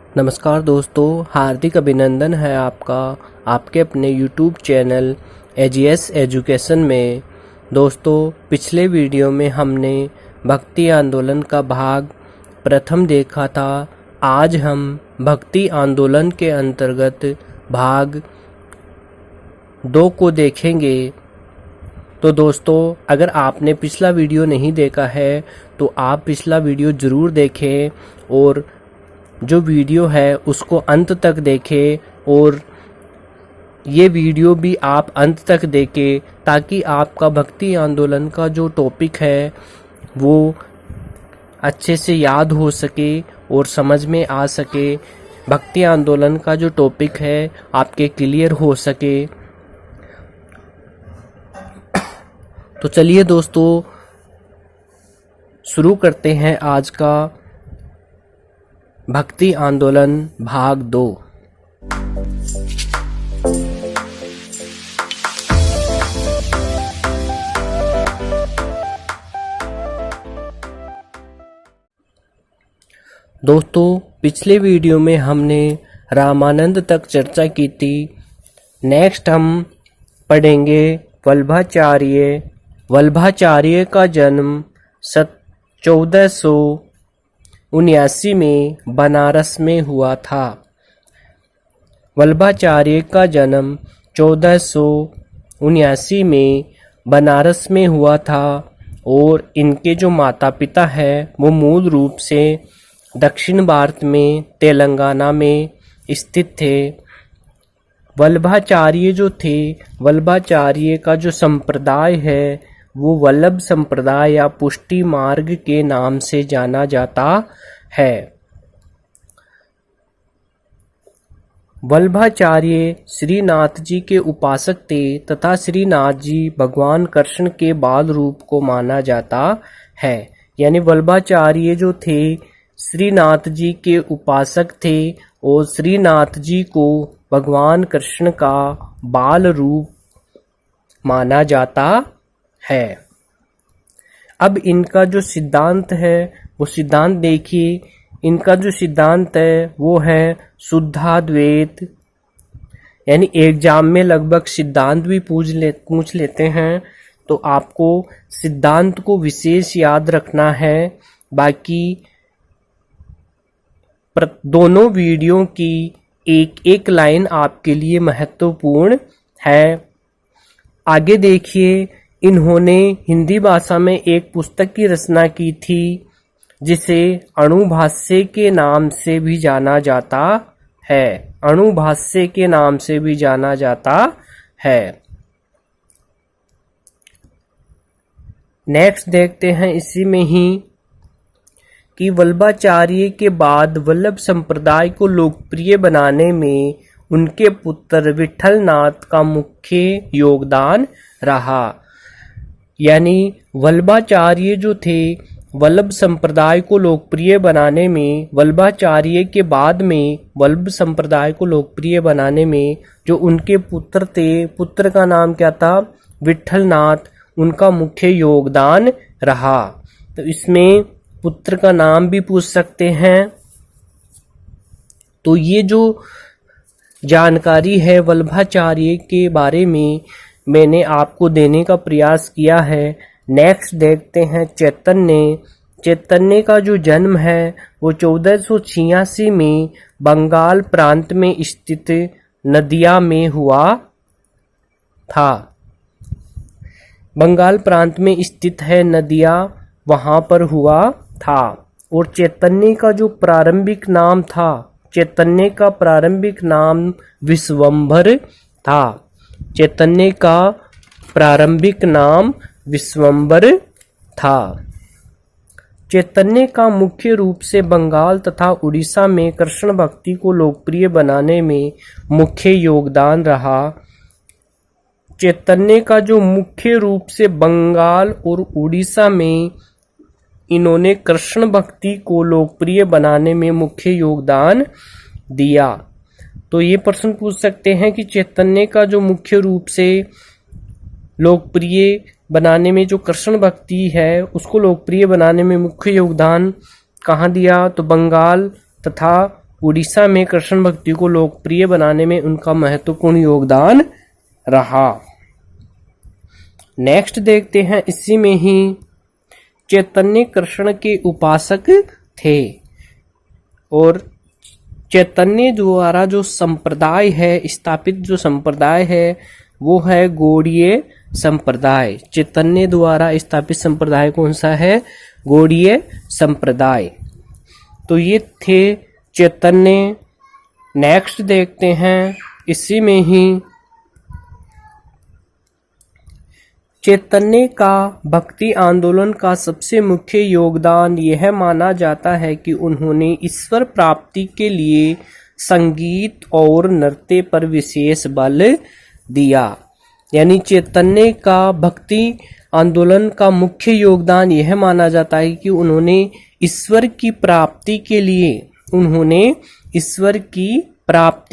नमस्कार दोस्तों, हार्दिक अभिनंदन है आपका आपके अपने YouTube चैनल एजीएस एजुकेशन में। दोस्तों, पिछले वीडियो में हमने भक्ति आंदोलन का भाग प्रथम देखा था। आज हम भक्ति आंदोलन के अंतर्गत भाग 2 को देखेंगे। तो दोस्तों, अगर आपने पिछला वीडियो नहीं देखा है तो आप पिछला वीडियो ज़रूर देखें और जो वीडियो है उसको अंत तक देखें, और ये वीडियो भी आप अंत तक देखें ताकि आपका भक्ति आंदोलन का जो टॉपिक है वो अच्छे से याद हो सके और समझ में आ सके। भक्ति आंदोलन का जो टॉपिक है आपके क्लियर हो सके। तो चलिए दोस्तों, शुरू करते हैं आज का भक्ति आंदोलन भाग 2। दोस्तों, पिछले वीडियो में हमने रामानंद तक चर्चा की थी। नेक्स्ट हम पढ़ेंगे वल्लभाचार्य। वल्लभाचार्य का जन्म 1479 में बनारस में हुआ था। वल्लभाचार्य का जन्म 1479 में बनारस में हुआ था और इनके जो माता पिता हैं वो मूल रूप से दक्षिण भारत में तेलंगाना में स्थित थे। वल्लभाचार्य जो थे, वल्लभाचार्य का जो संप्रदाय है वो वल्लभ संप्रदाय या पुष्टि मार्ग के नाम से जाना जाता है। वल्लभाचार्य श्रीनाथ जी के उपासक थे तथा श्रीनाथ जी भगवान कृष्ण के बाल रूप को माना जाता है। यानी वल्लभाचार्य जो थे श्रीनाथ जी के उपासक थे और श्रीनाथ जी को भगवान कृष्ण का बाल रूप माना जाता है। अब इनका जो सिद्धांत है वो सिद्धांत देखिए। इनका जो सिद्धांत है वो है शुद्धाद्वैत। यानी एग्जाम में लगभग सिद्धांत भी पूछ लेते हैं, तो आपको सिद्धांत को विशेष याद रखना है। बाकी दोनों वीडियो की एक एक लाइन आपके लिए महत्वपूर्ण है। आगे देखिए, इन्होंने हिंदी भाषा में एक पुस्तक की रचना की थी जिसे अणुभाष्य के नाम से भी जाना जाता है। अणुभाष्य के नाम से भी जाना जाता है। नेक्स्ट देखते हैं इसी में ही कि वल्लभाचार्य के बाद वल्लभ संप्रदाय को लोकप्रिय बनाने में उनके पुत्र विठलनाथ का मुख्य योगदान रहा। यानी वल्लभाचार्य जो थे, वल्लभ संप्रदाय को लोकप्रिय बनाने में, वल्लभाचार्य के बाद में वल्लभ संप्रदाय को लोकप्रिय बनाने में जो उनके पुत्र थे, पुत्र का नाम क्या था? विठलनाथ, उनका मुख्य योगदान रहा। तो इसमें पुत्र का नाम भी पूछ सकते हैं। तो ये जो जानकारी है वल्लभाचार्य के बारे में मैंने आपको देने का प्रयास किया है। नेक्स्ट देखते हैं चैतन्य। चैतन्य का जो जन्म है वो 1486 में बंगाल प्रांत में स्थित नदिया में हुआ था। बंगाल प्रांत में स्थित है नदिया, वहां पर हुआ था। और चैतन्य का जो प्रारंभिक नाम था, चैतन्य का प्रारंभिक नाम विश्वंभर था। चैतन्य का प्रारंभिक नाम विश्वंभर था। चैतन्य का मुख्य रूप से बंगाल तथा उड़ीसा में कृष्ण भक्ति को लोकप्रिय बनाने में मुख्य योगदान रहा। चैतन्य का जो मुख्य रूप से बंगाल और उड़ीसा में इन्होंने कृष्ण भक्ति को लोकप्रिय बनाने में मुख्य योगदान दिया। तो ये प्रश्न पूछ सकते हैं कि चैतन्य का जो मुख्य रूप से लोकप्रिय बनाने में जो कृष्ण भक्ति है उसको लोकप्रिय बनाने में मुख्य योगदान कहाँ दिया? तो बंगाल तथा उड़ीसा में कृष्ण भक्ति को लोकप्रिय बनाने में उनका महत्वपूर्ण योगदान रहा। नेक्स्ट देखते हैं, इसी में ही चैतन्य कृष्ण के उपासक थे और चैतन्य द्वारा जो संप्रदाय है, स्थापित जो संप्रदाय है वो है गौड़ीय संप्रदाय। चैतन्य द्वारा स्थापित संप्रदाय कौन सा है? गौड़ीय संप्रदाय। तो ये थे चैतन्य। नेक्स्ट देखते हैं, इसी में ही चैतन्य का भक्ति आंदोलन का सबसे मुख्य योगदान यह माना जाता है कि उन्होंने ईश्वर प्राप्ति के लिए संगीत और नृत्य पर विशेष बल दिया। यानी चैतन्य का भक्ति आंदोलन का मुख्य योगदान यह माना जाता है कि उन्होंने ईश्वर की प्राप्ति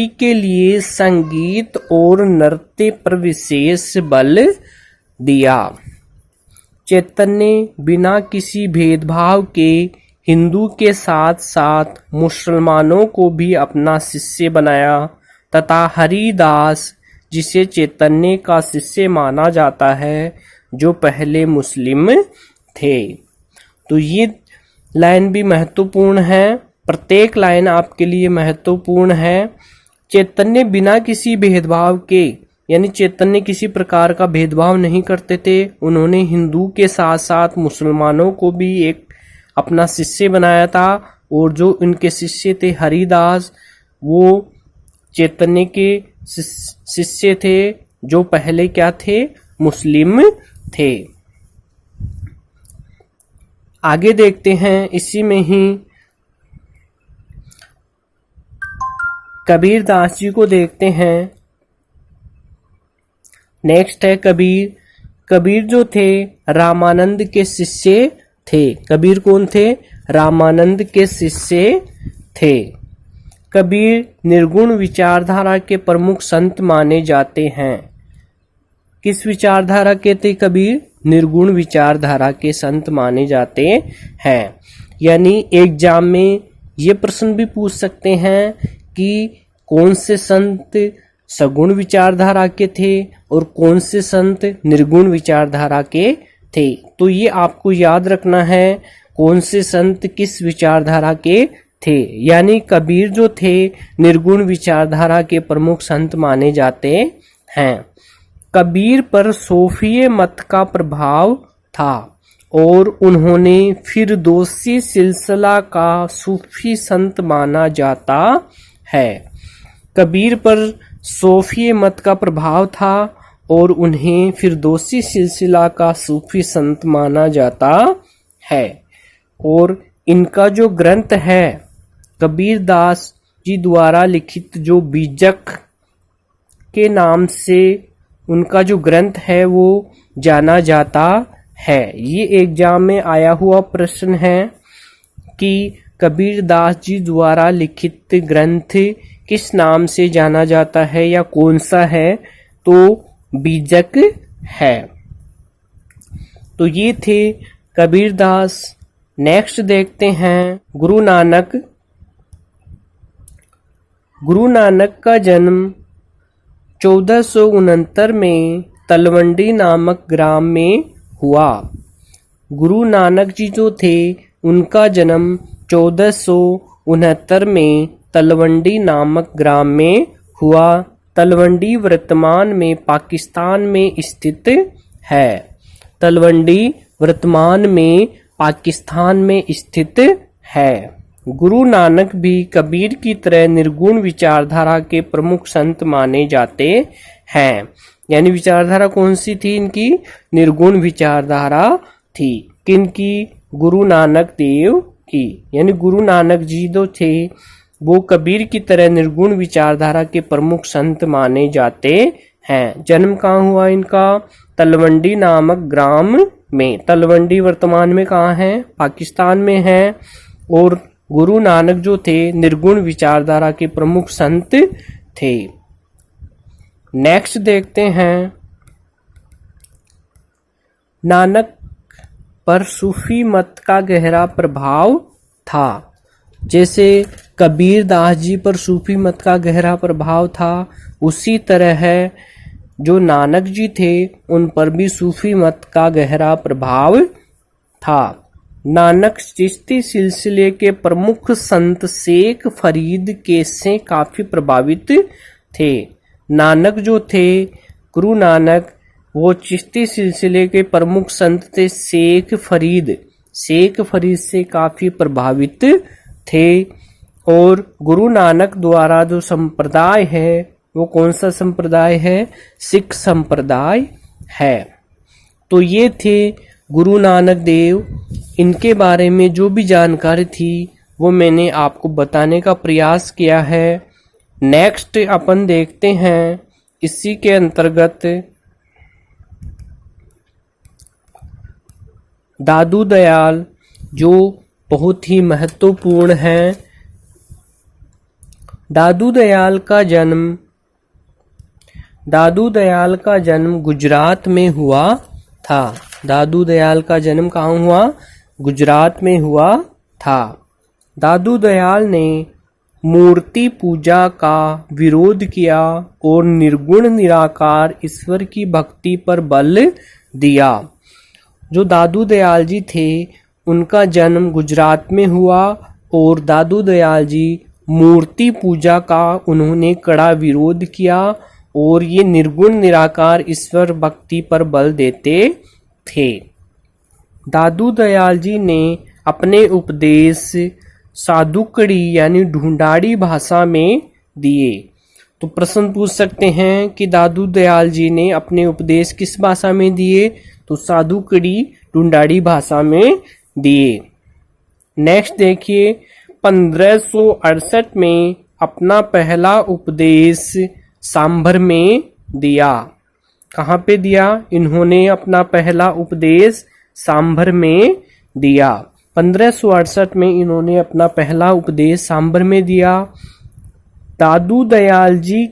के लिए संगीत और नृत्य पर विशेष बल दिया। चैतन्य बिना किसी भेदभाव के हिंदू के साथ साथ मुसलमानों को भी अपना शिष्य बनाया तथा हरिदास, जिसे चैतन्य का शिष्य माना जाता है, जो पहले मुस्लिम थे। तो ये लाइन भी महत्वपूर्ण है, प्रत्येक लाइन आपके लिए महत्वपूर्ण है। चैतन्य बिना किसी भेदभाव के, यानी चैतन्य किसी प्रकार का भेदभाव नहीं करते थे। उन्होंने हिंदू के साथ साथ मुसलमानों को भी एक अपना शिष्य बनाया था और जो उनके शिष्य थे हरिदास, वो चैतन्य के शिष्य थे, जो पहले क्या थे? मुस्लिम थे। आगे देखते हैं, इसी में ही कबीर दास जी को देखते हैं। नेक्स्ट है कबीर। कबीर जो थे रामानंद के शिष्य थे। कबीर कौन थे? रामानंद के शिष्य थे। कबीर निर्गुण विचारधारा के प्रमुख संत माने जाते हैं। किस विचारधारा के थे कबीर? निर्गुण विचारधारा के संत माने जाते हैं। यानी एग्जाम में ये प्रश्न भी पूछ सकते हैं कि कौन से संत सगुण विचारधारा के थे और कौन से संत निर्गुण विचारधारा के थे। तो ये आपको याद रखना है, कौन से संत किस विचारधारा के थे। यानी कबीर जो थे निर्गुण विचारधारा के प्रमुख संत माने जाते हैं। कबीर पर सूफी मत का प्रभाव था और उन्होंने फिरदौसी सिलसिला का सूफी संत माना जाता है। कबीर पर सूफी मत का प्रभाव था और उन्हें फिरदौसी सिलसिला का सूफी संत माना जाता है। और इनका जो ग्रंथ है कबीर दास जी द्वारा लिखित, जो बीजक के नाम से उनका जो ग्रंथ है वो जाना जाता है। ये एग्जाम में आया हुआ प्रश्न है कि कबीर दास जी द्वारा लिखित ग्रंथ किस नाम से जाना जाता है या कौन सा है? तो बीजक है। तो ये थे कबीर दास। नेक्स्ट देखते हैं गुरु नानक। गुरु नानक का जन्म 1469 में तलवंडी नामक ग्राम में हुआ। गुरु नानक जी जो थे उनका जन्म 1469 में तलवंडी नामक ग्राम में हुआ। तलवंडी वर्तमान में पाकिस्तान में स्थित है। तलवंडी वर्तमान में पाकिस्तान में स्थित है। गुरु नानक भी कबीर की तरह निर्गुण विचारधारा के प्रमुख संत माने जाते हैं। यानी विचारधारा कौन सी थी इनकी? निर्गुण विचारधारा थी। किनकी? गुरु नानक देव की। यानी गुरु नानक जी जो थे वो कबीर की तरह निर्गुण विचारधारा के प्रमुख संत माने जाते हैं। जन्म कहाँ हुआ इनका? तलवंडी नामक ग्राम में। तलवंडी वर्तमान में कहाँ है? पाकिस्तान में है। और गुरु नानक जो थे निर्गुण विचारधारा के प्रमुख संत थे। नेक्स्ट देखते हैं, नानक पर सूफी मत का गहरा प्रभाव था। जैसे कबीर दास जी पर सूफी मत का गहरा प्रभाव था, उसी तरह है जो नानक जी थे उन पर भी सूफी मत का गहरा प्रभाव था। नानक चिश्ती सिलसिले के प्रमुख संत शेख फरीद के से काफी प्रभावित थे। नानक जो थे, गुरु नानक, वो चिश्ती सिलसिले के प्रमुख संत थे शेख फरीद से काफी प्रभावित थे। और गुरु नानक द्वारा जो संप्रदाय है वो कौन सा संप्रदाय है? सिख संप्रदाय है। तो ये थे गुरु नानक देव। इनके बारे में जो भी जानकारी थी वो मैंने आपको बताने का प्रयास किया है। नेक्स्ट अपन देखते हैं इसी के अंतर्गत दादू दयाल, जो बहुत ही महत्वपूर्ण है। दादू दयाल का जन्म गुजरात में हुआ था। दादू दयाल का जन्म कहाँ हुआ? गुजरात में हुआ था। दादू दयाल ने मूर्ति पूजा का विरोध किया और निर्गुण निराकार ईश्वर की भक्ति पर बल दिया। जो दादू दयाल जी थे उनका जन्म गुजरात में हुआ और दादू दयाल जी मूर्ति पूजा का उन्होंने कड़ा विरोध किया और ये निर्गुण निराकार ईश्वर भक्ति पर बल देते थे। दादू दयाल जी ने अपने उपदेश साधुकड़ी यानी ढूंढाड़ी भाषा में दिए। तो प्रश्न पूछ सकते हैं कि दादू दयाल जी ने अपने उपदेश किस भाषा में दिए? तो साधुकड़ी ढूंढाड़ी भाषा में दिए। नेक्स्ट देखिए, 1568 में अपना पहला उपदेश सांभर में दिया। कहाँ पे दिया? इन्होंने अपना पहला उपदेश सांभर में दिया। 1568 में इन्होंने अपना पहला उपदेश सांभर में दिया। दादू दयाल जी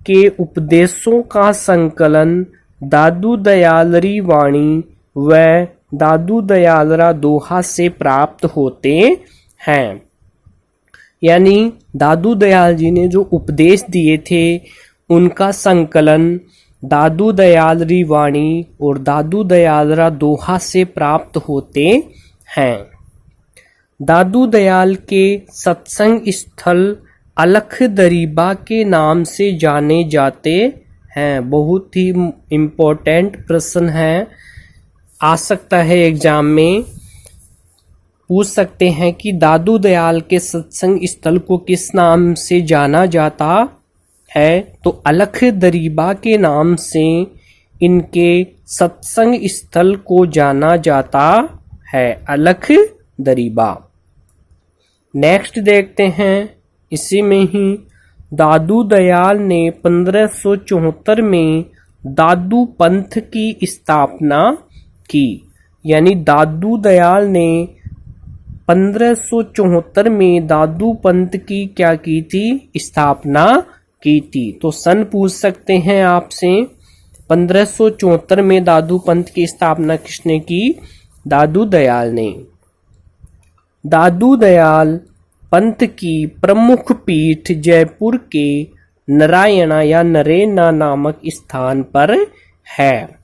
के उपदेशों का संकलन दादू दयालरी वाणी व दादू दयालरा दोहा से प्राप्त होते हैं। यानी दादू दयाल जी ने जो उपदेश दिए थे उनका संकलन दादू दयालरी वाणी और दादू दयालरा दोहा से प्राप्त होते हैं। दादू दयाल के सत्संग स्थल अलख दरीबा के नाम से जाने जाते हैं। बहुत ही इम्पोर्टेंट प्रश्न है, आ सकता है एग्जाम में। पूछ सकते हैं कि दादू दयाल के सत्संग स्थल को किस नाम से जाना जाता है? तो अलख दरीबा के नाम से इनके सत्संग स्थल को जाना जाता है, अलख दरीबा। नेक्स्ट देखते हैं इसी में ही, दादू दयाल ने 1574 में दादू पंथ की स्थापना की। यानी दादू दयाल ने 1574 में दादू पंथ की क्या की थी? स्थापना की थी। तो सन पूछ सकते हैं आपसे, 1574 में दादू पंथ की स्थापना किसने की? दादू दयाल ने। दादू दयाल पंथ की प्रमुख पीठ जयपुर के नारायणा या नरेना नामक स्थान पर है।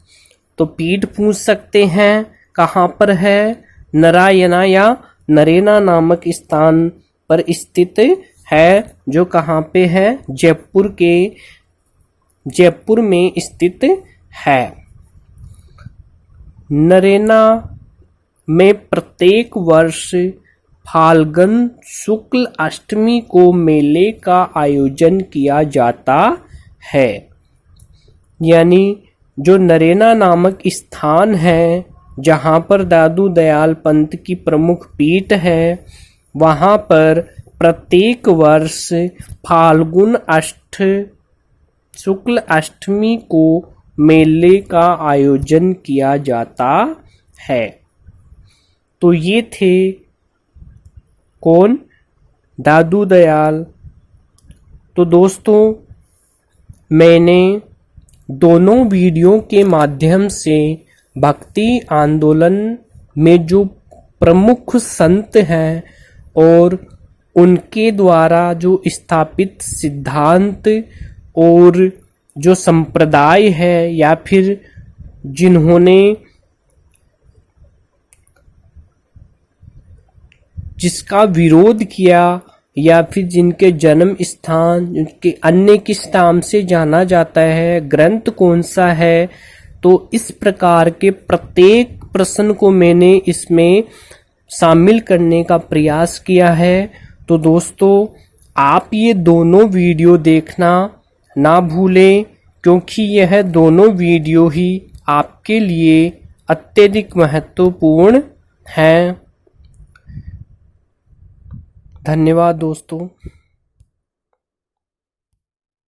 तो पीठ पूछ सकते हैं कहाँ पर है? नारायणा या नरेना नामक स्थान पर स्थित है, जो कहाँ पे है? जयपुर में स्थित है। नरेना में प्रत्येक वर्ष फाल्गुन शुक्ल अष्टमी को मेले का आयोजन किया जाता है। यानी जो नरेना नामक स्थान है जहाँ पर दादू दयाल पंथ की प्रमुख पीठ है, वहाँ पर प्रत्येक वर्ष फाल्गुन शुक्ल अष्टमी को मेले का आयोजन किया जाता है। तो ये थे कौन? दादू दयाल। तो दोस्तों, मैंने दोनों वीडियो के माध्यम से भक्ति आंदोलन में जो प्रमुख संत हैं और उनके द्वारा जो स्थापित सिद्धांत और जो संप्रदाय है या फिर जिन्होंने जिसका विरोध किया या फिर जिनके जन्म स्थान उनके अन्य किस नाम से जाना जाता है, ग्रंथ कौन सा है। तो इस प्रकार के प्रत्येक प्रश्न को मैंने इसमें शामिल करने का प्रयास किया है। तो दोस्तों आप ये दोनों वीडियो देखना ना भूलें, क्योंकि यह दोनों वीडियो ही आपके लिए अत्यधिक महत्वपूर्ण हैं। धन्यवाद दोस्तों।